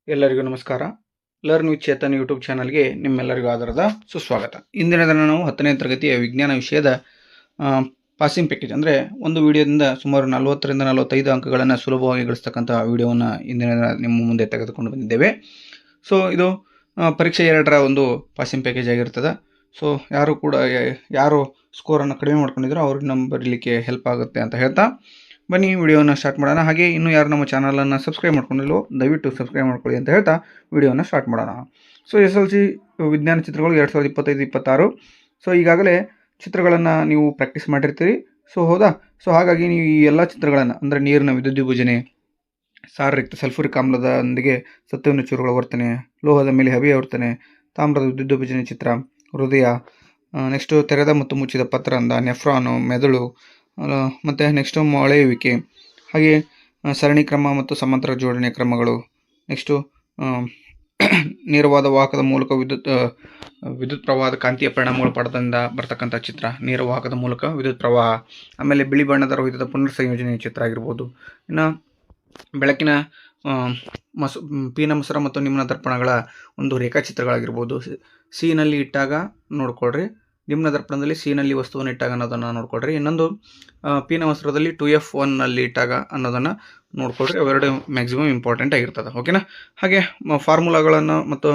ಎಲ್ಲರಿಗೂ ನಮಸ್ಕಾರ. Learn with Chetan YouTube ಚಾನಲ್ಗೆ ನಿಮ್ಮೆಲ್ಲರಿಗೂ ಆಧಾರದ ಸುಸ್ವಾಗತ. ಇಂದಿನ ದಿನ ನಾವು 10ನೇ ತರಗತಿಯ ವಿಜ್ಞಾನ ವಿಷಯದ ಪಾಸಿಂಗ್ ಪ್ಯಾಕೇಜ್ ಅಂದರೆ ಒಂದು ವಿಡಿಯೋದಿಂದ ಸುಮಾರು 40ರಿಂದ 45 ಅಂಕಗಳನ್ನು ಸುಲಭವಾಗಿ ಗಳಿಸ್ತಕ್ಕಂಥ ವಿಡಿಯೋವನ್ನು ಇಂದಿನ ದಿನ ನಿಮ್ಮ ಮುಂದೆ ತೆಗೆದುಕೊಂಡು ಬಂದಿದ್ದೇವೆ. ಸೊ ಇದು ಪರೀಕ್ಷೆ 2ರ ಒಂದು ಪಾಸಿಂಗ್ ಪ್ಯಾಕೇಜ್ ಆಗಿರ್ತದೆ. ಸೊ ಯಾರು ಸ್ಕೋರನ್ನು ಕಡಿಮೆ ಮಾಡ್ಕೊಂಡಿದ್ರು ಅವ್ರಿಗೆ ನಮ್ಮ ಬರೀಲಿಕ್ಕೆ ಹೆಲ್ಪ್ ಆಗುತ್ತೆ ಅಂತ ಹೇಳ್ತಾ ಬನ್ನಿ ವಿಡಿಯೋನ ಸ್ಟಾರ್ಟ್ ಮಾಡೋಣ. ಹಾಗೆ ಇನ್ನೂ ಯಾರು ನಮ್ಮ ಚಾನಲನ್ನು ಸಬ್ಸ್ಕ್ರೈಬ್ ಮಾಡ್ಕೊಂಡಿಲ್ಲೋ ದಯವಿಟ್ಟು ಸಬ್ಸ್ಕ್ರೈಬ್ ಮಾಡ್ಕೊಳ್ಳಿ ಅಂತ ಹೇಳ್ತಾ ವಿಡಿಯೋನ ಸ್ಟಾರ್ಟ್ ಮಾಡೋಣ. ಸೊ SLC ವಿಜ್ಞಾನ ಚಿತ್ರಗಳು 2025-26. ಸೊ ಈಗಾಗಲೇ ಚಿತ್ರಗಳನ್ನು ನೀವು ಪ್ರಾಕ್ಟೀಸ್ ಮಾಡಿರ್ತೀರಿ. ಸೊ ಹೌದಾ. ಸೊ ಹಾಗಾಗಿ ನೀವು ಈ ಎಲ್ಲ ಚಿತ್ರಗಳನ್ನು ಅಂದರೆ ನೀರಿನ ವಿದ್ಯುದ್ವಿಭಜನೆ, ಸಾರರಿಕ್ತ ಸಲ್ಫ್ಯೂರಿಕ್ ಆಮ್ಲದೊಂದಿಗೆ ಸತ್ವವನ್ನು ಚೂರುಗಳ ವರ್ತನೆ, ಲೋಹದ ಮೇಲೆ ಹಬೆಯ ವರ್ತನೆ, ತಾಮ್ರದ ವಿದ್ಯುದ್ವಿಭಜನೆ ಚಿತ್ರ, ಹೃದಯ, ನೆಕ್ಸ್ಟು ತೆರೆದ ಮತ್ತು ಮುಚ್ಚಿದ ಪತ್ರರಂಧ, ನೆಫ್ರಾನು, ಮೆದುಳು, ಮತ್ತು ನೆಕ್ಸ್ಟು ಮೊಳೆಯುವಿಕೆ, ಹಾಗೆ ಸರಣಿ ಕ್ರಮ ಮತ್ತು ಸಮಾಂತರ ಜೋಡಣೆ ಕ್ರಮಗಳು, ನೆಕ್ಸ್ಟು ನೇರವಾದ ವಾಹಕದ ಮೂಲಕ ವಿದ್ಯುತ್ ಪ್ರವಾಹದ ಕಾಂತೀಯ ಪರಿಣಾಮಗಳು ಪಡೆದಿಂದ ಬರ್ತಕ್ಕಂಥ ಚಿತ್ರ, ನೇರ ವಾಹಕದ ಮೂಲಕ ವಿದ್ಯುತ್ ಪ್ರವಾಹ, ಆಮೇಲೆ ಬಿಳಿ ಬಣ್ಣದ ರೋಹಿತದ ಪುನರ್ ಸಂಯೋಜನೆಯ ಚಿತ್ರ ಆಗಿರ್ಬೋದು. ಇನ್ನು ಬೆಳಕಿನ ಪೀನ ಮಸರ ಮತ್ತು ನಿಮ್ನ ದರ್ಪಣಗಳ ಒಂದು ರೇಖಾಚಿತ್ರಗಳಾಗಿರ್ಬೋದು. ಸಿನಲ್ಲಿ ಇಟ್ಟಾಗ ನೋಡ್ಕೊಳ್ರಿ, ನಿಮ್ನ ದರ್ಪಣದಲ್ಲಿ ಸಿನಲ್ಲಿ ವಸ್ತುವನ್ನು ಇಟ್ಟಾಗ ಅನ್ನೋದನ್ನು ನೋಡ್ಕೊಳ್ರಿ. ಇನ್ನೊಂದು ಪೀನ ಮಸರದಲ್ಲಿ 2F1ನಲ್ಲಿ ಇಟ್ಟಾಗ ಅನ್ನೋದನ್ನು ನೋಡ್ಕೊಳ್ರಿ. ಅವೆರಡು ಮ್ಯಾಕ್ಸಿಮಮ್ ಇಂಪಾರ್ಟೆಂಟ್ ಆಗಿರ್ತದೆ. ಓಕೆನಾ. ಹಾಗೆ ಫಾರ್ಮುಲಾಗಳನ್ನು ಮತ್ತು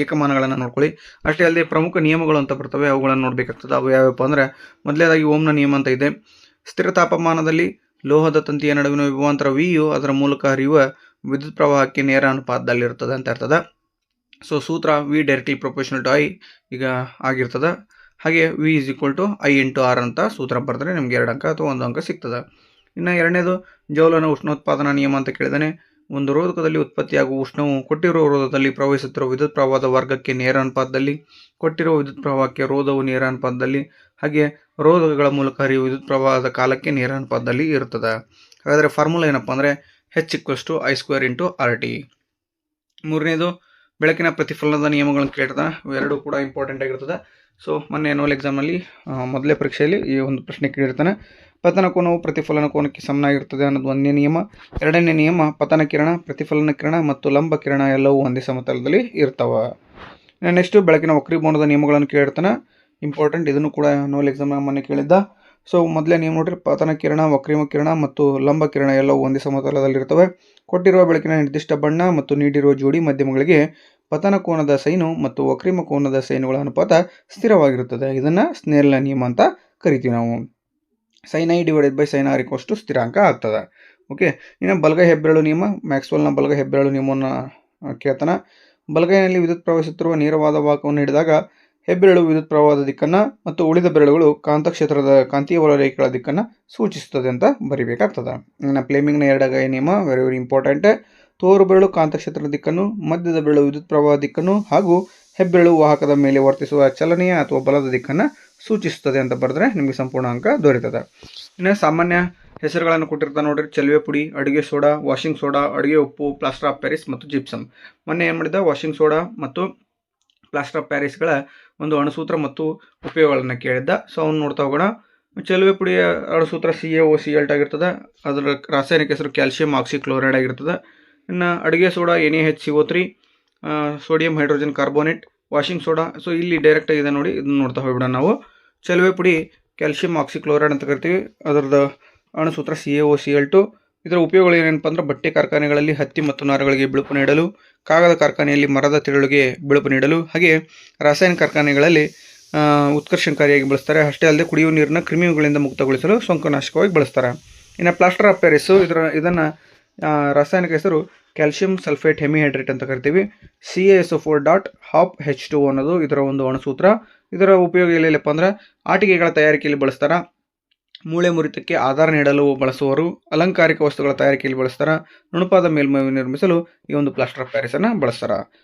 ಏಕಮಾನಗಳನ್ನು ನೋಡ್ಕೊಳ್ಳಿ. ಅಷ್ಟೇ ಅಲ್ಲದೆ ಪ್ರಮುಖ ನಿಯಮಗಳು ಅಂತ ಬರ್ತವೆ, ಅವುಗಳನ್ನು ನೋಡಬೇಕಾಗ್ತದೆ. ಅವು ಯಾವ್ಯಾವಪ್ಪ ಅಂದರೆ, ಮೊದಲನೇದಾಗಿ ಓಮ್ನ ನಿಯಮ ಅಂತ ಇದೆ. ಸ್ಥಿರ ತಾಪಮಾನದಲ್ಲಿ ಲೋಹದ ತಂತಿಯ ನಡುವಿನ ವಿಭವಾಂತರ ವಿಯು ಅದರ ಮೂಲಕ ಹರಿಯುವ ವಿದ್ಯುತ್ ಪ್ರವಾಹಕ್ಕೆ ನೇರ ಅನುಪಾತದಲ್ಲಿರ್ತದೆ ಅಂತ ಇರ್ತದೆ. ಸೊ ಸೂತ್ರ V directly proportional to I ಈಗ ಆಗಿರ್ತದೆ. ಹಾಗೆ V = I × R ಅಂತ ಸೂತ್ರ ಬರೆದ್ರೆ ನಿಮ್ಗೆ 2 ಅಂಕ ಅಥವಾ 1 ಅಂಕ ಸಿಗ್ತದೆ. ಇನ್ನು ಎರಡನೇದು ಜೌಲನ ಉಷ್ಣೋತ್ಪಾದನಾ ನಿಯಮ ಅಂತ ಕೇಳಿದಾನೆ. ಒಂದು ರೋಧಕದಲ್ಲಿ ಉತ್ಪತ್ತಿಯಾಗುವ ಉಷ್ಣವು ಕೊಟ್ಟಿರುವ ರೋಧದಲ್ಲಿ ಪ್ರವಹಿಸುತ್ತಿರುವ ವಿದ್ಯುತ್ ಪ್ರವಾಹದ ವರ್ಗಕ್ಕೆ ನೇರ ಅನುಪಾತದಲ್ಲಿ, ಕೊಟ್ಟಿರುವ ವಿದ್ಯುತ್ ಪ್ರವಾಹಕ್ಕೆ ರೋಧವು ನೇರ ಅನುಪಾತದಲ್ಲಿ, ಹಾಗೆ ರೋಧಕಗಳ ಮೂಲಕ ಹರಿಯುವ ವಿದ್ಯುತ್ ಪ್ರವಾಹದ ಕಾಲಕ್ಕೆ ನೇರ ಅನುಪಾತದಲ್ಲಿ ಇರ್ತದೆ. ಹಾಗಾದರೆ ಫಾರ್ಮುಲಾ ಏನಪ್ಪ ಅಂದರೆ H = I² × RT. ಮೂರನೇದು ಬೆಳಕಿನ ಪ್ರತಿಫಲನದ ನಿಯಮಗಳನ್ನು ಕೇಳ್ತದೆ. ಇವೆರಡೂ ಕೂಡ ಇಂಪಾರ್ಟೆಂಟ್ ಆಗಿರ್ತದೆ. ಸೊ ಮೊನ್ನೆ ಆನ್ಯುವಲ್ ಎಕ್ಸಾಮ್ನಲ್ಲಿ ಮೊದಲೇ ಪರೀಕ್ಷೆಯಲ್ಲಿ ಈ ಒಂದು ಪ್ರಶ್ನೆ ಕೇಳಿರ್ತಾನೆ. ಪತನ ಕೋನವು ಪ್ರತಿಫಲನ ಕೋನಕ್ಕೆ ಸಮನಾಗಿರ್ತದೆ ಅನ್ನೋದು 1ನೇ ನಿಯಮ. 2ನೇ ನಿಯಮ ಪತನ ಕಿರಣ, ಪ್ರತಿಫಲನ ಕಿರಣ ಮತ್ತು ಲಂಬ ಕಿರಣ ಎಲ್ಲವೂ ಒಂದೇ ಸಮತಲದಲ್ಲಿ ಇರ್ತಾವೆ. ನೆಕ್ಸ್ಟು ಬೆಳಕಿನ ವಕ್ರೀಭವನದ ನಿಯಮಗಳನ್ನು ಕೇಳಿರ್ತಾನೆ. ಇಂಪಾರ್ಟೆಂಟ್, ಇದನ್ನು ಕೂಡ ಆನ್ಯುವಲ್ ಎಕ್ಸಾಮ್ನ ಮೊನ್ನೆ ಕೇಳಿದ್ದ. ಸೊ ಮೊದಲೇ ನೀವು ನೋಡ್ರಿ, ಪತನ ಕಿರಣ, ವಕ್ರೀಮ ಕಿರಣ ಮತ್ತು ಲಂಬ ಕಿರಣ ಎಲ್ಲವೂ ಒಂದೇ ಸಮತಲದಲ್ಲಿರ್ತವೆ. ಕೊಟ್ಟಿರುವ ಬೆಳಕಿನ ನಿರ್ದಿಷ್ಟ ಬಣ್ಣ ಮತ್ತು ನೀಡಿರುವ ಜೋಡಿ ಮಾಧ್ಯಮಗಳಿಗೆ ಪತನ ಕೋನದ ಸೈನು ಮತ್ತು ವಕ್ರೀಮ ಕೋನದ ಸೈನುಗಳ ಅನುಪಾತ ಸ್ಥಿರವಾಗಿರುತ್ತದೆ. ಇದನ್ನು ಸ್ನೇಲ್ನ ನಿಯಮ ಅಂತ ಕರಿತೀವಿ ನಾವು. sin I / sin R = ಸ್ಥಿರಾಂಕ ಆಗ್ತದೆ. ಓಕೆ. ಇನ್ನು ಬಲಗೈ ಹೆಬ್ಬೆರಳು ನಿಯಮ, ಮ್ಯಾಕ್ಸ್ವೆಲ್ನ ಬಲಗೈ ಹೆಬ್ಬೆರಳು ನಿಯಮವನ್ನು ಕೇಳ್ತಾನೆ. ಬಲಗೈನಲ್ಲಿ ವಿದ್ಯುತ್ ಪ್ರವಹಿಸುತ್ತಿರುವ ನೇರವಾದ ವಾಹಕವನ್ನು ಹಿಡಿದಾಗ ಹೆಬ್ಬೆರಳು ವಿದ್ಯುತ್ ಪ್ರವಾಹದ ದಿಕ್ಕನ್ನು ಮತ್ತು ಉಳಿದ ಬೆರಳುಗಳು ಕಾಂತಕ್ಷೇತ್ರದ ಕಾಂತೀಯ ವಲಯಗಳ ದಿಕ್ಕನ್ನು ಸೂಚಿಸುತ್ತದೆ ಅಂತ ಬರಿಬೇಕಾಗ್ತದೆ. ಇನ್ನು ಫ್ಲೇಮಿಂಗ್ನ 2ನೇ ನಿಯಮ ವೆರಿ ವೆರಿ ಇಂಪಾರ್ಟೆಂಟ್. ತೋರು ಬೆರಳು ಕಾಂತಕ್ಷೇತ್ರದ ದಿಕ್ಕನ್ನು, ಮಧ್ಯದ ಬೆರಳು ವಿದ್ಯುತ್ ಪ್ರವಾಹ ದಿಕ್ಕನ್ನು ಹಾಗೂ ಹೆಬ್ಬೆರಳು ವಾಹಕದ ಮೇಲೆ ವರ್ತಿಸುವ ಚಲನೆಯ ಅಥವಾ ಬಲದ ದಿಕ್ಕನ್ನು ಸೂಚಿಸುತ್ತದೆ ಅಂತ ಬರೆದ್ರೆ ನಿಮಗೆ ಸಂಪೂರ್ಣ ಅಂಕ ದೊರೆತದೆ. ಇನ್ನು ಸಾಮಾನ್ಯ ಹೆಸರುಗಳನ್ನು ಕೊಟ್ಟಿರ್ತಾರೆ ನೋಡ್ರಿ. ಚಲುವೆ ಪುಡಿ, ಅಡುಗೆ ಸೋಡಾ, ವಾಷಿಂಗ್ ಸೋಡಾ, ಅಡುಗೆ ಉಪ್ಪು, ಪ್ಲಾಸ್ಟರ್ ಆಫ್ ಪ್ಯಾರಿಸ್ ಮತ್ತು ಜಿಪ್ಸಮ್. ಮೊನ್ನೆ ಏನು ಮಾಡಿದ, ವಾಷಿಂಗ್ ಸೋಡಾ ಮತ್ತು ಪ್ಲಾಸ್ಟರ್ ಆಫ್ ಪ್ಯಾರಿಸ್ಗಳ ಒಂದು ಅಣುಸೂತ್ರ ಮತ್ತು ಉಪಯೋಗಗಳನ್ನು ಕೇಳಿದ್ದ. ಸೊ ಅವನು ನೋಡ್ತಾ ಹೋಗೋಣ. ಚಲುವೆ ಪುಡಿಯ ಅಣುಸೂತ್ರ CaOCl ಆಗಿರ್ತದೆ. ಅದರ ರಾಸಾಯನಿಕ ಹೆಸರು ಕ್ಯಾಲ್ಸಿಯಂ ಆಕ್ಸಿಕ್ಲೋರೈಡ್ ಆಗಿರ್ತದೆ. ಇನ್ನು ಅಡುಗೆ soda NaHCO3, sodium hydrogen carbonate. Washing soda, so ಇಲ್ಲಿ ಡೈರೆಕ್ಟ್ ಆಗಿದೆ ನೋಡಿ, ಇದನ್ನು ನೋಡ್ತಾ ಹೋಗ್ಬಿಡೋಣ ನಾವು. ಚಲುವೆ ಪುಡಿ ಕ್ಯಾಲ್ಸಿಯಂ ಆಕ್ಸಿಕ್ಲೋರೈಡ್ ಅಂತ ಕರಿತೀವಿ. ಅದರದ್ದು ಅಣುಸೂತ್ರ CaOCl2. ಇದರ ಉಪಯೋಗಗಳು ಏನಪ್ಪ ಅಂದ್ರೆ, ಬಟ್ಟೆ ಕಾರ್ಖಾನೆಗಳಲ್ಲಿ ಹತ್ತಿ ಮತ್ತು ನಾರುಗಳಿಗೆ ಬಿಳುಪು ನೀಡಲು, ಕಾಗದ ಕಾರ್ಖಾನೆಯಲ್ಲಿ ಮರದ ತಿರುಳಿಗೆ ಬಿಳುಪು ನೀಡಲು, ಹಾಗೆ ರಾಸಾಯನಿಕ ಕಾರ್ಖಾನೆಗಳಲ್ಲಿ ಉತ್ಕರ್ಷಣಕಾರಿಯಾಗಿ ಬಳಸ್ತಾರೆ. ಅಷ್ಟೇ ಅಲ್ಲದೆ ಕುಡಿಯುವ ನೀರನ್ನು ಕ್ರಿಮಿಗಳಿಂದ ಮುಕ್ತಗೊಳಿಸಲು ಸೋಂಕುನಾಶಕವಾಗಿ ಬಳಸ್ತಾರೆ. ಇನ್ನು ಪ್ಲಾಸ್ಟರ್ ಆಫ್ ಪ್ಯಾರಿಸ್ಸು, ಇದನ್ನು ರಾಸಾಯನಿಕ ಹೆಸರು ಕ್ಯಾಲ್ಸಿಯಂ ಸಲ್ಫೇಟ್ ಹೆಮಿಹೈಡ್ರೇಟ್ ಅಂತ ಕರಿತೀವಿ. CaSO4.12H2 ಅನ್ನೋದು ಇದರ ಒಂದು ಅಣುಸೂತ್ರ. ಇದರ ಉಪಯೋಗ ಎಲ್ಲಪ್ಪ ಅಂದ್ರೆ, ಆಟಿಕೆಗಳ ತಯಾರಿಕೆಯಲ್ಲಿ ಬಳಸ್ತಾರೆ, ಮೂಳೆ ಮುರಿತಕ್ಕೆ ಆಧಾರ ನೀಡಲು ಬಳಸುವರು, ಅಲಂಕಾರಿಕ ವಸ್ತುಗಳ ತಯಾರಿಕೆಯಲ್ಲಿ ಬಳಸ್ತಾರೆ, ನುಣುಪಾದ ಮೇಲ್ಮೈ ನಿರ್ಮಿಸಲು ಈ ಒಂದು ಪ್ಲಾಸ್ಟರ್ ಆಫ್ ಪ್ಯಾರಿಸನ್ನು ಬಳಸ್ತಾರೆ.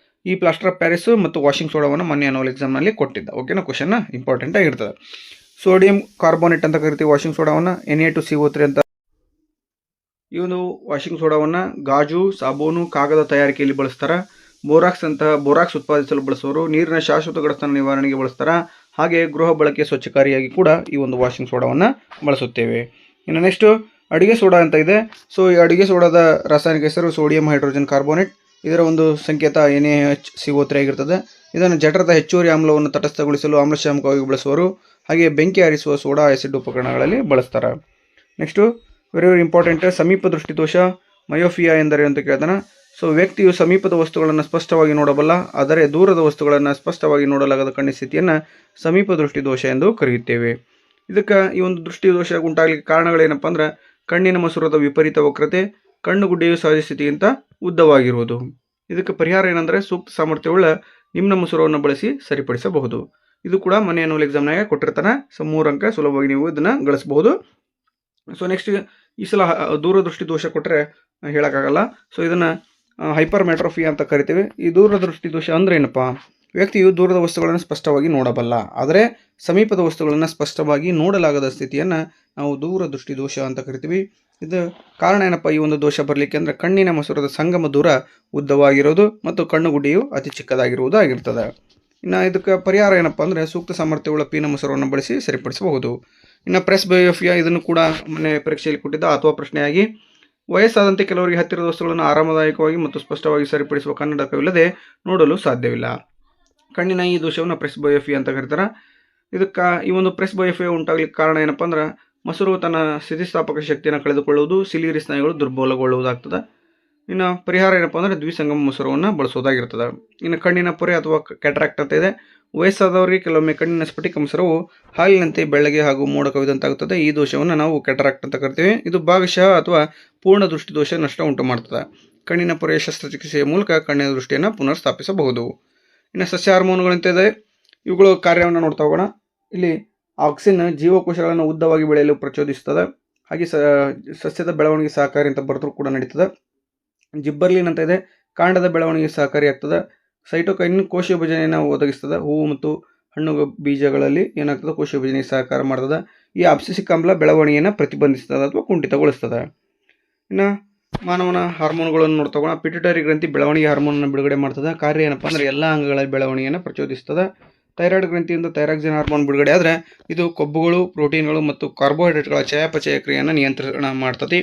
ಈ ಪ್ಲಾಸ್ಟರ್ ಆಫ್ ಪ್ಯಾರಿಸ್ ಮತ್ತು ವಾಷಿಂಗ್ ಸೋಡಾವನ್ನು ಮೊನ್ನೆ ಆನ್ಯುವಲ್ ಎಕ್ಸಾಮ್ನಲ್ಲಿ ಕೊಟ್ಟಿದ್ದ. ಓಕೆನಾ. ಕ್ವಶನ್ ಇಂಪಾರ್ಟೆಂಟ್ ಆಗಿರ್ತದೆ. ಸೋಡಿಯಂ ಕಾರ್ಬೋನೇಟ್ ಅಂತ ಕರಿತೀವಿ ವಾಷಿಂಗ್ ಸೋಡಾವನ್ನು. Na2CO3 ಅಂತ. ಈ ಒಂದು ವಾಷಿಂಗ್ ಸೋಡಾವನ್ನು ಗಾಜು, ಸಾಬೂನು, ಕಾಗದ ತಯಾರಿಕೆಯಲ್ಲಿ ಬಳಸ್ತಾರೆ. ಬೋರಾಕ್ಸ್ ಉತ್ಪಾದಿಸಲು ಬಳಸುವರು, ನೀರಿನ ಶಾಶ್ವತ ಗಡತನ ನಿವಾರಣೆಗೆ ಬಳಸ್ತಾರೆ, ಹಾಗೆ ಗೃಹ ಬಳಕೆ ಸ್ವಚ್ಛಕಾರಿಯಾಗಿ ಕೂಡ ಈ ಒಂದು ವಾಷಿಂಗ್ ಸೋಡಾವನ್ನು ಬಳಸುತ್ತೇವೆ. ಇನ್ನು ನೆಕ್ಸ್ಟು ಅಡುಗೆ ಸೋಡಾ ಅಂತ ಇದೆ. ಸೊ ಈ ಅಡುಗೆ ಸೋಡಾದ ರಾಸಾಯನಿಕ ಹೆಸರು ಸೋಡಿಯಂ ಹೈಡ್ರೋಜನ್ ಕಾರ್ಬೋನೇಟ್. ಇದರ ಒಂದು ಸಂಕೇತ NaHCO3 ಆಗಿರ್ತದೆ. ಇದನ್ನು ಜಠರದ ಹೆಚ್ಚುವರಿ ಆಮ್ಲವನ್ನು ತಟಸ್ಥಗೊಳಿಸಲು ಆಮ್ಲಶಾಮಕವಾಗಿ ಬಳಸುವರು. ಹಾಗೆ ಬೆಂಕಿ ಆರಿಸುವ ಸೋಡಾ ಆಸಿಡ್ ಉಪಕರಣಗಳಲ್ಲಿ ಬಳಸ್ತಾರೆ. ನೆಕ್ಸ್ಟು ವೆರಿ ವೆರಿ ಇಂಪಾರ್ಟೆಂಟ್, ಸಮೀಪ ದೃಷ್ಟಿ ದೋಷ ಮಯೋಫಿಯಾ ಎಂದರೆ ಅಂತ ಕೇಳ್ತಾನೆ. ಸೊ ವ್ಯಕ್ತಿಯು ಸಮೀಪದ ವಸ್ತುಗಳನ್ನು ಸ್ಪಷ್ಟವಾಗಿ ನೋಡಬಲ್ಲ, ಆದರೆ ದೂರದ ವಸ್ತುಗಳನ್ನು ಸ್ಪಷ್ಟವಾಗಿ ನೋಡಲಾಗದ ಕಣ್ಣಿನ ಸ್ಥಿತಿಯನ್ನು ಸಮೀಪ ದೃಷ್ಟಿ ದೋಷ ಎಂದು ಕರೆಯುತ್ತೇವೆ. ಇದಕ್ಕೆ ಈ ಒಂದು ದೃಷ್ಟಿ ದೋಷ ಉಂಟಾಗಲಿಕ್ಕೆ ಕಾರಣಗಳೇನಪ್ಪ ಅಂದ್ರೆ ಕಣ್ಣಿನ ಮಸೂರದ ವಿಪರೀತ ವಕ್ರತೆ, ಕಣ್ಣು ಗುಡ್ಡೆಯು ಸಹಜ ಸ್ಥಿತಿಗಿಂತ ಉದ್ದವಾಗಿರುವುದು. ಇದಕ್ಕೆ ಪರಿಹಾರ ಏನಂದರೆ ಸೂಕ್ತ ಸಾಮರ್ಥ್ಯವುಳ್ಳ ನಿಮ್ನ ಮಸೂರವನ್ನು ಬಳಸಿ ಸರಿಪಡಿಸಬಹುದು. ಇದು ಕೂಡ ಮನೆ ಆನ್ಯುವಲ್ ಎಕ್ಸಾಮ್ನಾಗ ಕೊಟ್ಟಿರ್ತಾನೆ. ಸೊ 3 ಅಂಕ ಸುಲಭವಾಗಿ ನೀವು ಇದನ್ನು ಗಳಿಸಬಹುದು. ಸೊ ನೆಕ್ಸ್ಟ್ ಈ ಸಲ ದೂರದೃಷ್ಟಿ ದೋಷ ಕೊಟ್ಟರೆ ಹೇಳೋಕ್ಕಾಗಲ್ಲ. ಸೊ ಇದನ್ನು ಹೈಪರ್ಮೆಟ್ರೋಫಿ ಅಂತ ಕರಿತೀವಿ. ಈ ದೂರದೃಷ್ಟಿ ದೋಷ ಅಂದರೆ ಏನಪ್ಪ, ವ್ಯಕ್ತಿಯು ದೂರದ ವಸ್ತುಗಳನ್ನು ಸ್ಪಷ್ಟವಾಗಿ ನೋಡಬಲ್ಲ, ಆದರೆ ಸಮೀಪದ ವಸ್ತುಗಳನ್ನು ಸ್ಪಷ್ಟವಾಗಿ ನೋಡಲಾಗದ ಸ್ಥಿತಿಯನ್ನು ನಾವು ದೂರದೃಷ್ಟಿ ದೋಷ ಅಂತ ಕರಿತೀವಿ. ಇದು ಕಾರಣ ಏನಪ್ಪ ಈ ಒಂದು ದೋಷ ಬರಲಿಕ್ಕೆ ಅಂದರೆ ಕಣ್ಣಿನ ಮಸೂರದ ಸಂಗಮ ದೂರ ಉದ್ದವಾಗಿರೋದು ಮತ್ತು ಕಣ್ಣುಗುಡ್ಡೆಯು ಅತಿ ಚಿಕ್ಕದಾಗಿರುವುದು ಆಗಿರ್ತದೆ. ಇನ್ನು ಇದಕ್ಕೆ ಪರಿಹಾರ ಏನಪ್ಪ ಅಂದರೆ ಸೂಕ್ತ ಸಾಮರ್ಥ್ಯವುಳ್ಳ ಪೀನ ಮಸೂರವನ್ನು ಬಳಸಿ ಸರಿಪಡಿಸಬಹುದು. ಇನ್ನು ಪ್ರೆಸ್ಬಯೋಫಿಯಾ, ಇದನ್ನು ಕೂಡ ಮೊನ್ನೆ ಪರೀಕ್ಷೆಯಲ್ಲಿ ಕೊಟ್ಟಿದ್ದ ಅಥವಾ ಪ್ರಶ್ನೆಯಾಗಿ, ವಯಸ್ಸಾದಂತೆ ಕೆಲವರಿಗೆ ಹತ್ತಿರದ ವಸ್ತುಗಳನ್ನು ಆರಾಮದಾಯಕವಾಗಿ ಮತ್ತು ಸ್ಪಷ್ಟವಾಗಿ ಸರಿಪಡಿಸುವ ಕನ್ನಡಕವಿಲ್ಲದೆ ನೋಡಲು ಸಾಧ್ಯವಿಲ್ಲ. ಕಣ್ಣಿನ ಈ ದೋಷವನ್ನು ಪ್ರೆಸ್ಬಯೋಫಿಯಾ ಅಂತ ಕರೀತಾರೆ. ಇದಕ್ಕೆ ಈ ಒಂದು ಪ್ರೆಸ್ಬಯೋಫಿಯಾ ಉಂಟಾಗಲಿಕ್ಕೆ ಕಾರಣ ಏನಪ್ಪ ಅಂದ್ರೆ ಮಸೂರು ತನ್ನ ಸ್ಥಿತಿಸ್ಥಾಪಕ ಶಕ್ತಿಯನ್ನು ಕಳೆದುಕೊಳ್ಳುವುದು, ಸಿಲಿಯರಿ ಸ್ನಾಯುಗಳು ದುರ್ಬಲಗೊಳ್ಳುವುದಾಗ್ತದೆ. ಇನ್ನು ಪರಿಹಾರ ಏನಪ್ಪ ಅಂದರೆ ದ್ವಿಸಂಗಮ ಮಸೂರವನ್ನು ಬಳಸೋದಾಗಿರ್ತದೆ. ಇನ್ನು ಕಣ್ಣಿನ ಪೊರೆ ಅಥವಾ ಕ್ಯಾಟ್ರಾಕ್ಟ್ ಅಂತ ಇದೆ. ವಯಸ್ಸಾದವರಿಗೆ ಕೆಲವೊಮ್ಮೆ ಕಣ್ಣಿನ ಸ್ಫಟಿಕ ಮಸೂರವು ಹಾಲಿನಂತೆ ಬೆಳ್ಳಗೆ ಹಾಗೂ ಮೋಡ ಕವಿದಂತಾಗುತ್ತದೆ. ಈ ದೋಷವನ್ನು ನಾವು ಕ್ಯಾಟ್ರಾಕ್ಟ್ ಅಂತ ಕರಿತೀವಿ. ಇದು ಭಾಗಶಃ ಅಥವಾ ಪೂರ್ಣ ದೃಷ್ಟಿ ದೋಷ ನಷ್ಟ ಉಂಟು ಮಾಡ್ತದೆ. ಕಣ್ಣಿನ ಪೊರೆಯ ಶಸ್ತ್ರಚಿಕಿತ್ಸೆಯ ಮೂಲಕ ಕಣ್ಣಿನ ದೃಷ್ಟಿಯನ್ನು ಪುನರ್ ಸ್ಥಾಪಿಸಬಹುದು. ಇನ್ನು ಸಸ್ಯ ಹಾರ್ಮೋನುಗಳಂತ ಇದೆ. ಇವುಗಳ ಕಾರ್ಯವನ್ನು ನೋಡ್ತಾ ಹೋಗೋಣ. ಇಲ್ಲಿ ಆಕ್ಸಿನ್ ಜೀವಕೋಶಗಳನ್ನು ಉದ್ದವಾಗಿ ಬೆಳೆಯಲು ಪ್ರಚೋದಿಸುತ್ತದೆ. ಹಾಗೆ ಸಸ್ಯದ ಬೆಳವಣಿಗೆ ಸಹಕಾರಿ ಅಂತ ಬರೆದ್ರೂ ಕೂಡ ನಡೀತದೆ. ಜಿಬ್ಬರ್ಲಿನ್ ಅಂತ ಇದೆ. ಕಾಂಡದ ಬೆಳವಣಿಗೆ ಸಹಕಾರಿಯಾಗ್ತದೆ. ಸೈಟೋಕೈನ್ ಕೋಶ ವಿಭಜನೆಯನ್ನು ಒದಗಿಸ್ತದೆ. ಹೂವು ಮತ್ತು ಹಣ್ಣು ಬೀಜಗಳಲ್ಲಿ ಏನಾಗ್ತದೆ, ಕೋಶ ವಿಭಜನೆಗೆ ಸಹಕಾರ ಮಾಡ್ತದೆ. ಈ ಅಬ್ಸಿಸಿಕ್ ಆಮ್ಲ ಬೆಳವಣಿಗೆಯನ್ನು ಪ್ರತಿಬಂಧಿಸ್ತದೆ ಅಥವಾ ಕುಂಠಿತಗೊಳಿಸ್ತದೆ. ಇನ್ನು ಮಾನವನ ಹಾರ್ಮೋನ್ಗಳನ್ನು ನೋಡ್ತೋಗೋಣ. ಪಿಟ್ಯುಟರಿ ಗ್ರಂಥಿ ಬೆಳವಣಿಗೆ ಹಾರ್ಮೋನನ್ನು ಬಿಡುಗಡೆ ಮಾಡ್ತದೆ. ಕಾರ್ಯ ಏನಪ್ಪ ಅಂದರೆ ಎಲ್ಲ ಅಂಗಗಳ ಬೆಳವಣಿಗೆಯನ್ನು ಪ್ರಚೋದಿಸ್ತದೆ. ಥೈರಾಯ್ಡ್ ಗ್ರಂಥಿಯಿಂದ ಥೈರಾಕ್ಸಿನ್ ಹಾರ್ಮೋನ್ ಬಿಡುಗಡೆ ಆದರೆ ಇದು ಕೊಬ್ಬುಗಳು, ಪ್ರೋಟೀನ್ಗಳು ಮತ್ತು ಕಾರ್ಬೋಹೈಡ್ರೇಟ್ಗಳ ಚಯಾಪಚಯ ಕ್ರಿಯೆಯನ್ನು ನಿಯಂತ್ರಣ ಮಾಡ್ತದೆ.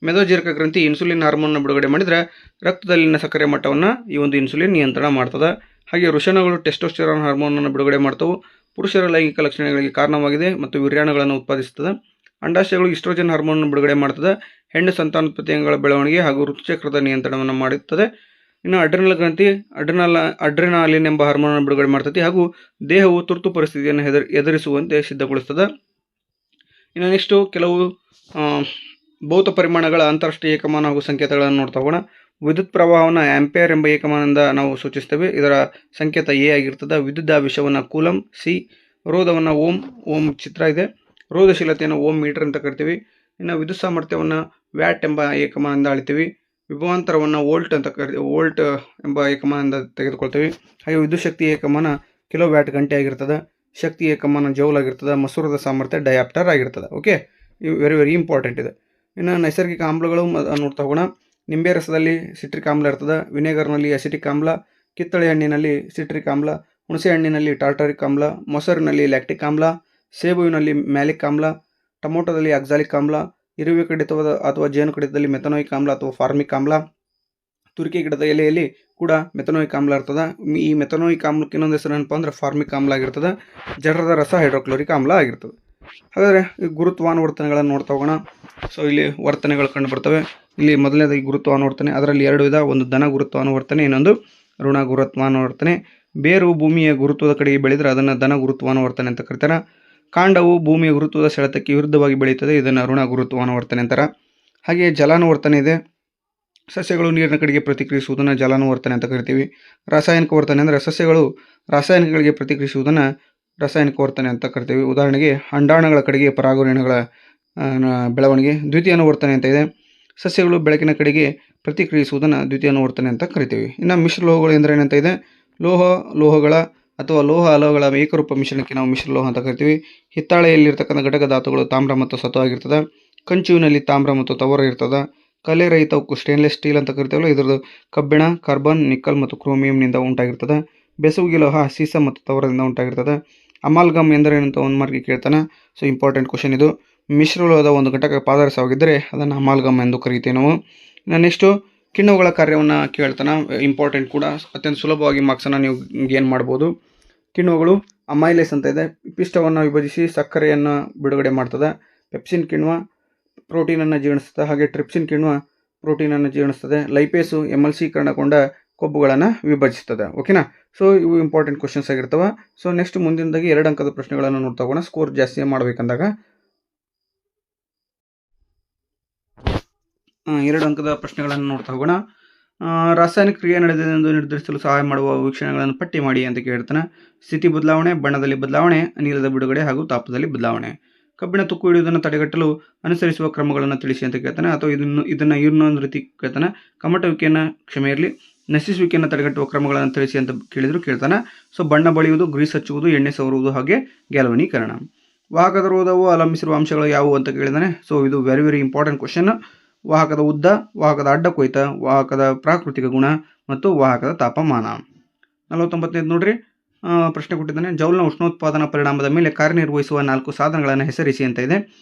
ಮೆದೋಜೀರಕ ಗ್ರಂಥಿ ಇನ್ಸುಲಿನ್ ಹಾರ್ಮೋನ್ನ ಬಿಡುಗಡೆ ಮಾಡಿದರೆ ರಕ್ತದಲ್ಲಿನ ಸಕ್ಕರೆ ಮಟ್ಟವನ್ನು ಈ ಒಂದು ಇನ್ಸುಲಿನ್ ನಿಯಂತ್ರಣ ಮಾಡ್ತದೆ. ಹಾಗೆ ವೃಷಣಗಳು ಟೆಸ್ಟೋಸ್ಟೆರಾನ್ ಹಾರ್ಮೋನನ್ನು ಬಿಡುಗಡೆ ಮಾಡ್ತವೆ. ಪುರುಷರ ಲೈಂಗಿಕ ಲಕ್ಷಣಗಳಿಗೆ ಕಾರಣವಾಗಿದೆ ಮತ್ತು ವೀರ್ಯಾಣುಗಳನ್ನು ಉತ್ಪಾದಿಸುತ್ತದೆ. ಅಂಡಾಶಯಗಳು ಈಸ್ಟ್ರೋಜನ್ ಹಾರ್ಮೋನನ್ನು ಬಿಡುಗಡೆ ಮಾಡ್ತದೆ. ಹೆಣ್ಣು ಸಂತಾನೋತ್ಪತ್ತಿ ಅಂಗಗಳ ಬೆಳವಣಿಗೆ ಹಾಗೂ ಋತುಚಕ್ರದ ನಿಯಂತ್ರಣವನ್ನು ಮಾಡುತ್ತದೆ. ಇನ್ನು ಅಡ್ರಿನಲ್ ಗ್ರಂಥಿ ಅಡ್ರಿನಾಲಿನ್ ಎಂಬ ಹಾರ್ಮೋನನ್ನು ಬಿಡುಗಡೆ ಮಾಡ್ತದೆ ಹಾಗೂ ದೇಹವು ತುರ್ತು ಪರಿಸ್ಥಿತಿಯನ್ನು ಎದುರಿಸುವಂತೆ ಸಿದ್ಧಗೊಳಿಸ್ತದೆ. ಇನ್ನು ನೆಕ್ಸ್ಟು ಕೆಲವು ಭೌತ ಪರಿಮಾಣಗಳ ಅಂತಾರಾಷ್ಟ್ರೀಯ ಏಕಮಾನ ಹಾಗೂ ಸಂಕೇತಗಳನ್ನು ನೋಡ್ತಾ ಹೋಗೋಣ. ವಿದ್ಯುತ್ ಪ್ರವಾಹವನ್ನು ಆಂಪಿಯರ್ ಎಂಬ ಏಕಮಾನದಿಂದ ನಾವು ಸೂಚಿಸ್ತೇವೆ. ಇದರ ಸಂಕೇತ ಎ ಆಗಿರ್ತದೆ. ವಿದ್ಯುದಾವೇಶವನ್ನು ಕೂಲಂ, ಸಿ. ರೋಧವನ್ನು ಓಮ್ ಚಿತ್ರ ಇದೆ. ರೋಧಶೀಲತೆಯನ್ನು ಓಮ್ ಮೀಟರ್ ಅಂತ ಕರಿತೀವಿ. ಇನ್ನು ವಿದ್ಯುತ್ ಸಾಮರ್ಥ್ಯವನ್ನು ವ್ಯಾಟ್ ಎಂಬ ಏಕಮಾನದಿಂದ ಅಳಿತೀವಿ. ವಿಭವಾಂತರವನ್ನು ವೋಲ್ಟ್ ಎಂಬ ಏಕಮಾನದಿಂದ ತೆಗೆದುಕೊಳ್ತೀವಿ. ಹಾಗೆ ವಿದ್ಯುತ್ ಶಕ್ತಿ ಏಕಮಾನ ಕಿಲೋ ವ್ಯಾಟ್ ಗಂಟೆ ಆಗಿರ್ತದೆ. ಶಕ್ತಿ ಏಕಮಾನ ಜೌಲ್ ಆಗಿರ್ತದೆ. ಮಸೂರದ ಸಾಮರ್ಥ್ಯ ಡಯಾಪ್ಟರ್ ಆಗಿರ್ತದೆ. ಓಕೆ, ಇವು ವೆರಿ ವೆರಿ ಇಂಪಾರ್ಟೆಂಟ್ ಇದೆ. ಇನ್ನು ನೈಸರ್ಗಿಕ ಆಮ್ಲಗಳು ನೋಡ್ತಾ ಹೋಗೋಣ. ನಿಂಬೆ ರಸದಲ್ಲಿ ಸಿಟ್ರಿಕ್ ಆಮ್ಲ ಇರ್ತದೆ. ವಿನೆಗರ್ನಲ್ಲಿ ಅಸಿಟಿಕ್ ಆಮ್ಲ, ಕಿತ್ತಳೆ ಹಣ್ಣಿನಲ್ಲಿ ಸಿಟ್ರಿಕ್ ಆಮ್ಲ, ಹುಣಸೆ ಹಣ್ಣಿನಲ್ಲಿ ಟಾರ್ಟಾರಿಕ್ ಆಮ್ಲ, ಮೊಸರಿನಲ್ಲಿ ಲ್ಯಾಕ್ಟಿಕ್ ಆಮ್ಲ, ಸೇಬುವಿನಲ್ಲಿ ಮ್ಯಾಲಿಕ್ ಆಮ್ಲ, ಟೊಮೊಟೊದಲ್ಲಿ ಆಕ್ಸಾಲಿಕ್ ಆಮ್ಲ, ಇರುವೆ ಕಡಿತವಾದ ಅಥವಾ ಜೇನು ಕಡಿತದಲ್ಲಿ ಮೆಥನೋಯಿಕ್ ಆಮ್ಲ ಅಥವಾ ಫಾರ್ಮಿಕ್ ಆಮ್ಲ, ತುರಿಕೆ ಗಿಡದ ಎಲೆಯಲ್ಲಿ ಕೂಡ ಮೆಥನೋಯಿಕ್ ಆಮ್ಲ ಇರ್ತದೆ. ಈ ಮೆಥನೋಯಿಕ್ ಆಮ್ಲಕ್ಕೆ ಇನ್ನೊಂದು ಹೆಸರು ಏನಪ್ಪ ಅಂದರೆ ಫಾರ್ಮಿಕ್ ಆಮ್ಲ ಆಗಿರ್ತದೆ. ಜಠರದ ರಸ ಹೈಡ್ರೋಕ್ಲೋರಿಕ್ ಆಮ್ಲ ಆಗಿರ್ತದೆ. ಹಾಗಾದರೆ ಈ ಗುರುತ್ವಾನುವರ್ತನೆಗಳನ್ನು ನೋಡ್ತಾ ಹೋಗೋಣ. ಸೊ ಇಲ್ಲಿ ವರ್ತನೆಗಳು ಕಂಡು ಬರ್ತವೆ. ಇಲ್ಲಿ ಮೊದಲನೇದಾಗಿ ಗುರುತ್ವಾನುವರ್ತನೆ, ಅದರಲ್ಲಿ 2 ವಿಧ. ಒಂದು ಧನ ಗುರುತ್ವಾನುವರ್ತನೆ, ಇನ್ನೊಂದು ಋಣ ಗುರುತ್ವಾನುವರ್ತನೆ. ಬೇರು ಭೂಮಿಯ ಗುರುತ್ವದ ಕಡೆಗೆ ಬೆಳೆದರೆ ಅದನ್ನು ಧನ ಗುರುತ್ವಾನುವರ್ತನೆ ಅಂತ ಕರೀತಾರೆ. ಕಾಂಡವು ಭೂಮಿಯ ಗುರುತ್ವದ ಸೆಳೆತಕ್ಕೆ ವಿರುದ್ಧವಾಗಿ ಬೆಳೆಯುತ್ತದೆ, ಇದನ್ನು ಋಣ ಗುರುತ್ವಾನುವರ್ತನೆ ಅಂತಾರೆ. ಹಾಗೆಯೇ ಜಲಾನುವರ್ತನೆ ಇದೆ. ಸಸ್ಯಗಳು ನೀರಿನ ಕಡೆಗೆ ಪ್ರತಿಕ್ರಿಯಿಸುವುದನ್ನು ಜಲಾನುವರ್ತನೆ ಅಂತ ಕರಿತೀವಿ. ರಾಸಾಯನಿಕ ವರ್ತನೆ ಅಂದರೆ ಸಸ್ಯಗಳು ರಾಸಾಯನಿಕಗಳಿಗೆ ಪ್ರತಿಕ್ರಿಯಿಸುವುದನ್ನು ರಾಸಾಯನಿಕ ವರ್ತನೆ ಅಂತ ಕರಿತೀವಿ. ಉದಾಹರಣೆಗೆ ಅಂಡಾಣುಗಳ ಕಡೆಗೆ ಪರಾಗರೇಣುಗಳ ಬೆಳವಣಿಗೆ. ದ್ವಿತೀಯಾನುವರ್ತನೆ ಅಂತ ಇದೆ. ಸಸ್ಯಗಳು ಬೆಳಕಿನ ಕಡೆಗೆ ಪ್ರತಿಕ್ರಿಯಿಸುವುದನ್ನು ದ್ವಿತೀಯಾನುವರ್ತನೆ ಅಂತ ಕರಿತೀವಿ. ಇನ್ನು ಮಿಶ್ರಲೋಹಗಳು ಎಂದರೆ ಏನಂತ ಇದೆ. ಲೋಹಗಳ ಅಥವಾ ಲೋಹ ಅಲೋಹಗಳ ಏಕರೂಪ ಮಿಶ್ರಣಕ್ಕೆ ನಾವು ಮಿಶ್ರಲೋಹ ಅಂತ ಕರಿತೀವಿ. ಹಿತ್ತಾಳೆಯಲ್ಲಿರ್ತಕ್ಕಂಥ ಘಟಕ ಧಾತುಗಳು ತಾಮ್ರ ಮತ್ತು ಸತು ಆಗಿರ್ತದೆ. ಕಂಚುವಿನಲ್ಲಿ ತಾಮ್ರ ಮತ್ತು ತವರ ಇರ್ತದೆ. ಕಲೆ ರಹಿತ ಉಕ್ಕು ಸ್ಟೇನ್ಲೆಸ್ ಸ್ಟೀಲ್ ಅಂತ ಕರಿತೀವಲ್ಲ, ಇದರದ್ದು ಕಬ್ಬಿಣ, ಕಾರ್ಬನ್, ನಿಕ್ಕಲ್ ಮತ್ತು ಕ್ರೋಮಿಯಂನಿಂದ ಉಂಟಾಗಿರ್ತದೆ. ಬೆಸುಗೆ ಲೋಹ ಸೀಸ ಮತ್ತು ತವರದಿಂದ ಉಂಟಾಗಿರ್ತದೆ. ಅಮಾಲ್ಗಮ್ ಎಂದರೆ ಏನಂತ ಒಂದು ಮಾರ್ಕಿಗೆ ಕೇಳ್ತಾನೆ. ಸೊ ಇಂಪಾರ್ಟೆಂಟ್ ಕ್ವಶನ್ ಇದು. ಮಿಶ್ರಲೋಹದ ಒಂದು ಘಟಕ ಪಾದರಸವಾಗಿದ್ದರೆ ಅದನ್ನು ಅಮಾಲ್ಗಮ್ ಎಂದು ಕರೀತೇವೆ ನಾವು. ನೆಕ್ಸ್ಟು ಕಿಣ್ವಗಳ ಕಾರ್ಯವನ್ನು ಕೇಳ್ತಾನೆ, ಇಂಪಾರ್ಟೆಂಟ್ ಕೂಡ, ಅತ್ಯಂತ ಸುಲಭವಾಗಿ ಮಾರ್ಕ್ಸನ್ನು ನೀವು ಗೇನ್ ಮಾಡ್ಬೋದು. ಕಿಣ್ವಗಳು ಅಮೈಲೇಸ್ ಅಂತ ಇದೆ, ಪಿಷ್ಟವನ್ನು ವಿಭಜಿಸಿ ಸಕ್ಕರೆಯನ್ನು ಬಿಡುಗಡೆ ಮಾಡ್ತದೆ. ಪೆಪ್ಸಿನ್ ಕಿಣ್ವ ಪ್ರೋಟೀನನ್ನು ಜೀರ್ಣಿಸ್ತದೆ, ಹಾಗೆ ಟ್ರಿಪ್ಸಿನ್ ಕಿಣ್ವ ಪ್ರೋಟೀನನ್ನು ಜೀರ್ಣಿಸ್ತದೆ. ಲೈಪೇಸು ಎಮಲ್ಸೀಕರಣಗೊಂಡ ಕೊಬ್ಬುಗಳನ್ನು ವಿಭಜಿಸ್ತದೆ. ಓಕೆನಾ. ಸೊ ಇವು ಇಂಪಾರ್ಟೆಂಟ್ ಕ್ವಶನ್ಸ್ ಆಗಿರ್ತವೆ. ಸೊ ನೆಕ್ಸ್ಟ್ ಮುಂದಿನದಾಗಿ 2 ಅಂಕದ ಪ್ರಶ್ನೆಗಳನ್ನು ನೋಡ್ತಾ ಹೋಗೋಣ. ಸ್ಕೋರ್ ಜಾಸ್ತಿ ಮಾಡಬೇಕಂದಾಗ 2 ಅಂಕದ ಪ್ರಶ್ನೆಗಳನ್ನು ನೋಡ್ತಾ ಹೋಗೋಣ. ರಾಸಾಯನಿಕ ಕ್ರಿಯೆ ನಡೆದಿದೆ ಎಂದು ನಿರ್ಧರಿಸಲು ಸಹಾಯ ಮಾಡುವ ವೀಕ್ಷಣೆಗಳನ್ನು ಪಟ್ಟಿ ಮಾಡಿ ಅಂತ ಕೇಳ್ತಾನೆ. ಸ್ಥಿತಿ ಬದಲಾವಣೆ, ಬಣ್ಣದಲ್ಲಿ ಬದಲಾವಣೆ, ಅನಿಲದ ಬಿಡುಗಡೆ ಹಾಗೂ ತಾಪದಲ್ಲಿ ಬದಲಾವಣೆ. ಕಬ್ಬಿಣ ತುಕ್ಕು ಹಿಡಿಯುವುದನ್ನು ತಡೆಗಟ್ಟಲು ಅನುಸರಿಸುವ ಕ್ರಮಗಳನ್ನು ತಿಳಿಸಿ ಅಂತ ಕೇಳ್ತಾನೆ. ಅಥವಾ ಇದನ್ನು ಇನ್ನೊಂದು ರೀತಿ ಕೇಳ್ತಾನೆ, ಕಮಟುವಿಕೆಯನ್ನು ನಶಿಸುವಿಕೆಯನ್ನು ತಡೆಗಟ್ಟುವ ಕ್ರಮಗಳನ್ನು ತಿಳಿಸಿ ಅಂತ ಕೇಳ್ತಾನೆ. ಸೊ ಬಣ್ಣ ಬಳಿಯುವುದು, ಗ್ರೀಸ್ ಹಚ್ಚುವುದು, ಎಣ್ಣೆ ಸವರುವುದು, ಹಾಗೆ ಗ್ಯಾಲ್ವನೀಕರಣ. ವಾಹಕದ ರೋಧವು ಅವಲಂಬಿಸಿರುವ ಅಂಶಗಳು ಯಾವುವು ಅಂತ ಕೇಳಿದಾನೆ. ಸೊ ಇದು ವೆರಿ ವೆರಿ ಇಂಪಾರ್ಟೆಂಟ್ ಕ್ವಶನ್. ವಾಹಕದ ಉದ್ದ, ವಾಹಕದ ಅಡ್ಡ ಕೊಯ್ತ, ವಾಹಕದ ಪ್ರಾಕೃತಿಕ ಗುಣ ಮತ್ತು ವಾಹಕದ ತಾಪಮಾನ. 49ನೇದು ನೋಡ್ರಿ, ಪ್ರಶ್ನೆ ಕೊಟ್ಟಿದ್ದಾನೆ. ಜೌಲ್ನ ಉಷ್ಣೋತ್ಪಾದನಾ ಪರಿಣಾಮದ ಮೇಲೆ ಕಾರ್ಯನಿರ್ವಹಿಸುವ 4 ಸಾಧನಗಳನ್ನು ಹೆಸರಿಸಿ ಅಂತ ಇದೆ.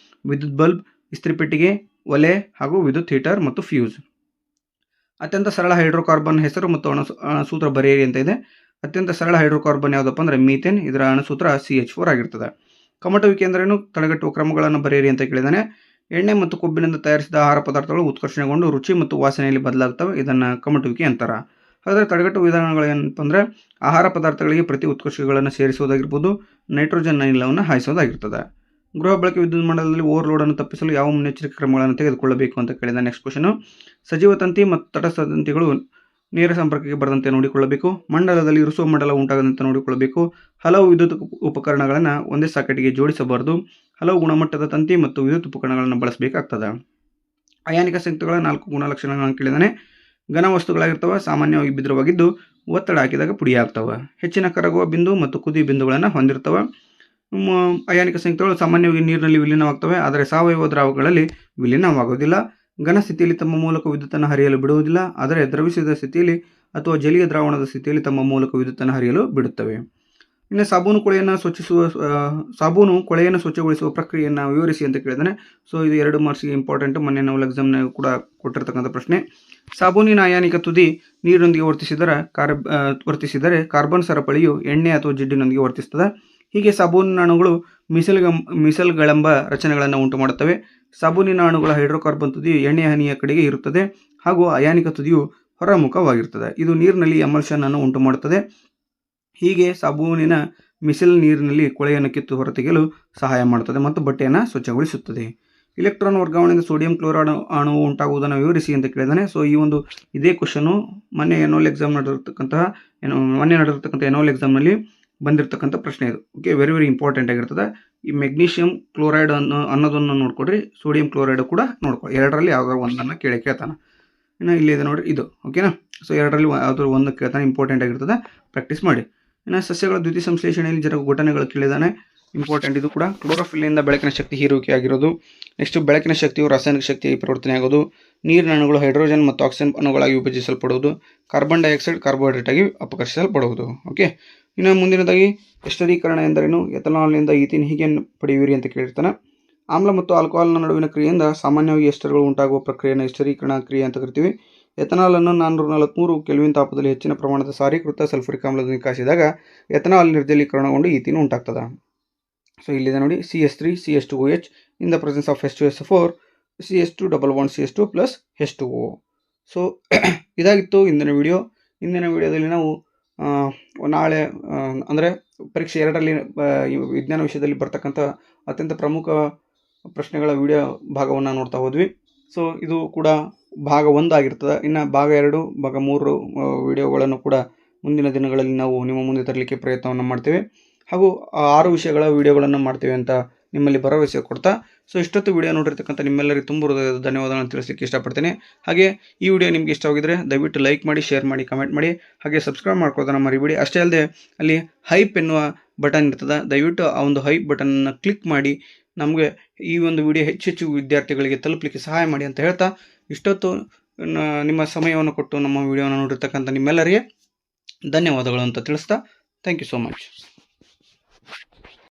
ವಿದ್ಯುತ್ ಬಲ್ಬ್, ಇಸ್ತ್ರಿಪೆಟ್ಟಿಗೆ, ಒಲೆ ಹಾಗೂ ವಿದ್ಯುತ್ ಹೀಟರ್ ಮತ್ತು ಫ್ಯೂಸ್. ಅತ್ಯಂತ ಸರಳ ಹೈಡ್ರೋಕಾರ್ಬನ್ ಹೆಸರು ಮತ್ತು ಅಣುಸೂತ್ರ ಬರೆಯಿರಿ ಅಂತ ಇದೆ. ಅತ್ಯಂತ ಸರಳ ಹೈಡ್ರೋಕಾರ್ಬನ್ ಯಾವುದಪ್ಪ ಅಂದರೆ ಮೀಥೇನ್. ಇದರ ಅಣುಸೂತ್ರ CH4 ಆಗಿರ್ತದೆ. ಕಮಟುವಿಕೆ ಎಂದರೇನು, ತಡೆಗಟ್ಟುವ ಕ್ರಮಗಳನ್ನು ಬರೆಯಿರಿ ಅಂತ ಕೇಳಿದಾನೆ. ಎಣ್ಣೆ ಮತ್ತು ಕೊಬ್ಬಿನಿಂದ ತಯಾರಿಸಿದ ಆಹಾರ ಪದಾರ್ಥಗಳು ಉತ್ಕರ್ಷಣೆಗೊಂಡು ರುಚಿ ಮತ್ತು ವಾಸನೆಯಲ್ಲಿ ಬದಲಾಗ್ತವೆ, ಇದನ್ನು ಕಮಟುವಿಕೆ ಅಂತಾರೆ. ಹಾಗಾದರೆ ತಡೆಗಟ್ಟುವ ವಿಧಾನಗಳು ಏನಪ್ಪ ಅಂದರೆ ಆಹಾರ ಪದಾರ್ಥಗಳಿಗೆ ಪ್ರತಿ ಉತ್ಕರ್ಷಗಳನ್ನು ಸೇರಿಸುವುದಾಗಿರ್ಬೋದು, ನೈಟ್ರೋಜನ್ ಅನಿಲವನ್ನು ಹಾಯಿಸೋದಾಗಿರ್ತದೆ. ಗೃಹ ಬಳಕೆ ವಿದ್ಯುತ್ ಮಂಡಲದಲ್ಲಿ ಓವರ್ಲೋಡನ್ನು ತಪ್ಪಿಸಲು ಯಾವ ಮುನ್ನೆಚ್ಚರಿಕೆ ಕ್ರಮಗಳನ್ನು ತೆಗೆದುಕೊಳ್ಳಬೇಕು ಅಂತ ಕೇಳಿದ. ನೆಕ್ಸ್ಟ್ ಕ್ವಶನು, ಸಜೀವ ತಂತಿ ಮತ್ತು ತಟಸ್ಥ ತಂತಿಗಳು ನೇರ ಸಂಪರ್ಕಕ್ಕೆ ಬರದಂತೆ ನೋಡಿಕೊಳ್ಳಬೇಕು. ಮಂಡಲದಲ್ಲಿ ಇರಿಸುವ ಮಂಡಲ ಉಂಟಾಗದಂತೆ ನೋಡಿಕೊಳ್ಳಬೇಕು. ಹಲವು ವಿದ್ಯುತ್ ಉಪಕರಣಗಳನ್ನು ಒಂದೇ ಸಾಕೆಟ್ಗೆ ಜೋಡಿಸಬಾರದು. ಹಲವು ಗುಣಮಟ್ಟದ ತಂತಿ ಮತ್ತು ವಿದ್ಯುತ್ ಉಪಕರಣಗಳನ್ನು ಬಳಸಬೇಕಾಗ್ತದೆ. ಅಯಾನಿಕ ಸಂಯುಕ್ತಗಳ 4 ಗುಣಲಕ್ಷಣಗಳನ್ನು ಕೇಳಿದಾನೆ. ಘನ ವಸ್ತುಗಳಾಗಿರ್ತವೆ, ಸಾಮಾನ್ಯವಾಗಿ ಬಿದ್ರವಾಗಿದ್ದು ಒತ್ತಡ ಹಾಕಿದಾಗ ಪುಡಿಯಾಗ್ತವೆ. ಹೆಚ್ಚಿನ ಕರಗುವ ಬಿಂದು ಮತ್ತು ಕುದಿ ಬಿಂದುಗಳನ್ನು ಹೊಂದಿರ್ತವೆ. ಅಯಾನಿಕ ಸಂಯುಕ್ತಗಳು ಸಾಮಾನ್ಯವಾಗಿ ನೀರಿನಲ್ಲಿ ವಿಲೀನವಾಗ್ತವೆ, ಆದರೆ ಸಾವಯವ ದ್ರಾವಕಗಳಲ್ಲಿ ವಿಲೀನವಾಗುವುದಿಲ್ಲ. ಘನ ಸ್ಥಿತಿಯಲ್ಲಿ ತಮ್ಮ ಮೂಲಕ ವಿದ್ಯುತ್ತನ್ನು ಹರಿಯಲು ಬಿಡುವುದಿಲ್ಲ, ಆದರೆ ದ್ರವಿಸಿದ ಸ್ಥಿತಿಯಲ್ಲಿ ಅಥವಾ ಜಲೀಯ ದ್ರಾವಣದ ಸ್ಥಿತಿಯಲ್ಲಿ ತಮ್ಮ ಮೂಲಕ ವಿದ್ಯುತ್ತನ್ನು ಹರಿಯಲು ಬಿಡುತ್ತವೆ. ಇನ್ನು ಸಾಬೂನು ಕೊಳೆಯನ್ನು ಸ್ವಚ್ಛಗೊಳಿಸುವ ಪ್ರಕ್ರಿಯೆಯನ್ನು ವಿವರಿಸಿ ಅಂತ ಕೇಳಿದಾನೆ. ಸೊ ಇದು 2 ಮಾರ್ಕ್ಸ್ಗೆ ಇಂಪಾರ್ಟೆಂಟ್, ಮೊನ್ನೆ ನಾವು ಎಕ್ಸಾಮ್ನಾಗ ಕೂಡ ಕೊಟ್ಟಿರ್ತಕ್ಕಂಥ ಪ್ರಶ್ನೆ. ಸಾಬೂನಿನ ಅಯಾನಿಕ ತುದಿ ನೀರಿನೊಂದಿಗೆ ವರ್ತಿಸಿದರೆ ಕಾರ್ಬನ್ ಸರಪಳಿಯು ಎಣ್ಣೆ ಅಥವಾ ಜಿಡ್ಡಿನೊಂದಿಗೆ ವರ್ತಿಸುತ್ತದೆ. ಹೀಗೆ ಸಾಬೂನಿನ ಅಣುಗಳು ಮಿಸಲ್ಗಳೆಂಬ ರಚನೆಗಳನ್ನು ಉಂಟು ಮಾಡುತ್ತವೆ. ಸಾಬೂನಿನ ಅಣುಗಳ ಹೈಡ್ರೋಕಾರ್ಬನ್ ತುದಿ ಎಣ್ಣೆಯ ಹನಿಯ ಕಡೆಗೆ ಇರುತ್ತದೆ ಹಾಗೂ ಅಯಾನಿಕ ತುದಿಯು ಹೊರಮುಖವಾಗಿರುತ್ತದೆ. ಇದು ನೀರಿನಲ್ಲಿ ಎಮಲ್ಷನ್ ಅನ್ನು ಉಂಟು ಮಾಡುತ್ತದೆ. ಹೀಗೆ ಸಾಬೂನಿನ ಮಿಸಲ್ ನೀರಿನಲ್ಲಿ ಕೊಳೆಯನ್ನು ಕಿತ್ತು ಹೊರತೆಗೆಯಲು ಸಹಾಯ ಮಾಡುತ್ತದೆ ಮತ್ತು ಬಟ್ಟೆಯನ್ನು ಸ್ವಚ್ಛಗೊಳಿಸುತ್ತದೆ. ಇಲೆಕ್ಟ್ರಾನ್ ವರ್ಗಾವಣೆಯಿಂದ ಸೋಡಿಯಂ ಕ್ಲೋರೈಡ್ ಅಣು ಉಂಟಾಗುವುದನ್ನು ವಿವರಿಸಿ ಅಂತ ಕೇಳಿದಾನೆ. ಸೊ ಈ ಒಂದು ಇದೇ ಕ್ವಶನು ಮೊನ್ನೆ ನಡೆದಿರ್ತಕ್ಕಂಥ ಎನ್ಒಎಲ್ ಎಕ್ಸಾಮ್ನಲ್ಲಿ ಬಂದಿರತಕ್ಕಂಥ ಪ್ರಶ್ನೆ ಇದು. ಓಕೆ, ವೆರಿ ವೆರಿ ಇಂಪಾರ್ಟೆಂಟ್ ಆಗಿರ್ತದೆ. ಈ ಮೆಗ್ನೀಷಿಯಂ ಕ್ಲೋರೈಡ್ ಅನ್ನೋದನ್ನು ನೋಡ್ಕೊಡ್ರಿ, ಸೋಡಿಯಂ ಕ್ಲೋರೈಡ್ ಕೂಡ ನೋಡ್ಕೊಳ್ಳಿ. 2ರಲ್ಲಿ ಯಾವ್ದಾದ್ರು ಒಂದನ್ನು ಕೇಳ್ತಾನೆ. ಇನ್ನು ಇಲ್ಲಿದೆ ನೋಡಿರಿ ಇದು. ಓಕೆನಾ. ಸೊ 2ರಲ್ಲಿ ಯಾವ್ದಾದ್ರು ಒಂದು ಕೇಳ್ತಾನೆ, ಇಂಪಾರ್ಟೆಂಟ್ ಆಗಿರ್ತದೆ, ಪ್ರಾಕ್ಟೀಸ್ ಮಾಡಿ. ಇನ್ನು ಸಸ್ಯಗಳ ದ್ಯುತಿ ಸಂಶ್ಲೇಷಣೆಯಲ್ಲಿ ಜರುಗುವ ಘಟನೆಗಳು ಕೇಳಿದಾನೆ, ಇಂಪಾರ್ಟೆಂಟ್ ಇದು ಕೂಡ. ಕ್ಲೋರೋಫಿಲ್ನಿಂದ ಬೆಳಕಿನ ಶಕ್ತಿ ಹೀರುವಿಕೆ ಆಗಿರೋದು. ನೆಕ್ಸ್ಟ್ ಬೆಳಕಿನ ಶಕ್ತಿಯು ರಾಸಾಯನಿಕ ಶಕ್ತಿಯಾಗಿ ಪರಿವರ್ತನೆ ಆಗೋದು. ನೀರಿನ ಅಣುಗಳು ಹೈಡ್ರೋಜನ್ ಮತ್ತು ಆಕ್ಸಿಜನ್ ಅಣುಗಳಾಗಿ ವಿಭಜಿಸಲ್ಪಡುವುದು. ಕಾರ್ಬನ್ ಡೈಆಕ್ಸೈಡ್ ಕಾರ್ಬೋಹೈಡ್ರೇಟ್ ಆಗಿ ಅಪಕರ್ಷಿಸಲ್ಪಡುವುದು. ಓಕೆ, ಇನ್ನು ಮುಂದಿನದಾಗಿ ಎಸ್ಟರೀಕರಣ ಎಂದರೇನು, ಎಥನಾಲ್ನಿಂದ ಈಥೀನ್ ಹೀಗೆ ಪಡೆಯುವಿರಿ ಅಂತ ಕೇಳಿರ್ತಾನೆ. ಆಮ್ಲ ಮತ್ತು ಆಲ್ಕೋಹಾಲ್ನ ನಡುವಿನ ಕ್ರಿಯೆಯಿಂದ ಸಾಮಾನ್ಯವಾಗಿ ಎಸ್ಟರ್ಗಳು ಉಂಟಾಗುವ ಪ್ರಕ್ರಿಯೆಯನ್ನು ಎಸ್ಟರೀಕರಣ ಕ್ರಿಯೆ ಅಂತ ಕರಿತೀವಿ. ಎಥನಾಲ್ ಅನ್ನು 443 ಕೆಲ್ವಿನ್ ತಾಪದಲ್ಲಿ ಹೆಚ್ಚಿನ ಪ್ರಮಾಣದ ಸಾರೀಕೃತ ಸಲ್ಫ್ಯೂರಿಕ್ ಆಮ್ಲದಿಂದ ಕಾಯಿಸಿದಾಗ ಎಥನಾಲ್ ನಿರ್ಜಲೀಕರಣಗೊಂಡು ಈಥೀನ್ ಉಂಟಾಗ್ತದೆ. ಸೊ ಇಲ್ಲಿದೆ ನೋಡಿ, CH3 CH2OH in the presence of H2SO4 CH2 double bond CH2 plus H2O. So ಇದಾಗಿತ್ತು ಇಂದಿನ ವಿಡಿಯೋ. ಇಂದಿನ ವಿಡಿಯೋದಲ್ಲಿ ನಾವು ನಾಳೆ ಅಂದರೆ ಪರೀಕ್ಷೆ 2ರಲ್ಲಿ ವಿಜ್ಞಾನ ವಿಷಯದಲ್ಲಿ ಬರ್ತಕ್ಕಂಥ ಅತ್ಯಂತ ಪ್ರಮುಖ ಪ್ರಶ್ನೆಗಳ ವಿಡಿಯೋ ಭಾಗವನ್ನು ನೋಡ್ತಾ ಹೋದ್ವಿ. ಸೊ ಇದು ಕೂಡ ಭಾಗ 1 ಆಗಿರ್ತದೆ. ಇನ್ನು ಭಾಗ 2, ಭಾಗ 3 ವಿಡಿಯೋಗಳನ್ನು ಕೂಡ ಮುಂದಿನ ದಿನಗಳಲ್ಲಿ ನಾವು ನಿಮ್ಮ ಮುಂದೆ ತರಲಿಕ್ಕೆ ಪ್ರಯತ್ನವನ್ನು ಮಾಡ್ತೇವೆ. ಹಾಗೂ 6 ವಿಷಯಗಳ ವಿಡಿಯೋಗಳನ್ನು ಮಾಡ್ತೇವೆ ಅಂತ ನಿಮ್ಮಲ್ಲಿ ಭರವಸೆ ಕೊಡ್ತಾ, ಸೊ ಇಷ್ಟೊತ್ತು ವಿಡಿಯೋ ನೋಡಿರ್ತಕ್ಕಂಥ ನಿಮ್ಮೆಲ್ಲರಿಗೂ ತುಂಬ ಹೃದಯದ ಧನ್ಯವಾದಗಳನ್ನು ತಿಳಿಸಲಿಕ್ಕೆ ಇಷ್ಟಪಡ್ತೇನೆ. ಹಾಗೆ ಈ ವಿಡಿಯೋ ನಿಮಗೆ ಇಷ್ಟವಾಗಿದ್ದರೆ ದಯವಿಟ್ಟು ಲೈಕ್ ಮಾಡಿ, ಶೇರ್ ಮಾಡಿ, ಕಮೆಂಟ್ ಮಾಡಿ, ಹಾಗೆ ಸಬ್ಸ್ಕ್ರೈಬ್ ಮಾಡ್ಕೊಳ್ಳೋದನ್ನು ಮರಿಬೇಡಿ. ಅಷ್ಟೇ ಅಲ್ಲದೆ ಅಲ್ಲಿ ಹೈಪ್ ಎನ್ನುವ ಬಟನ್ ಇರ್ತದೆ, ದಯವಿಟ್ಟು ಆ ಒಂದು ಹೈಪ್ ಬಟನ್ನ ಕ್ಲಿಕ್ ಮಾಡಿ ನಮಗೆ ಈ ಒಂದು ವಿಡಿಯೋ ಹೆಚ್ಚು ವಿದ್ಯಾರ್ಥಿಗಳಿಗೆ ತಲುಪಲಿಕ್ಕೆ ಸಹಾಯ ಮಾಡಿ ಅಂತ ಹೇಳ್ತಾ, ಇಷ್ಟೊತ್ತು ನಿಮ್ಮ ಸಮಯವನ್ನು ಕೊಟ್ಟು ನಮ್ಮ ವಿಡಿಯೋನ ನೋಡಿರ್ತಕ್ಕಂಥ ನಿಮ್ಮೆಲ್ಲರಿಗೆ ಧನ್ಯವಾದಗಳು ಅಂತ ತಿಳಿಸ್ತಾ, ಥ್ಯಾಂಕ್ ಯು ಸೋ ಮಚ್.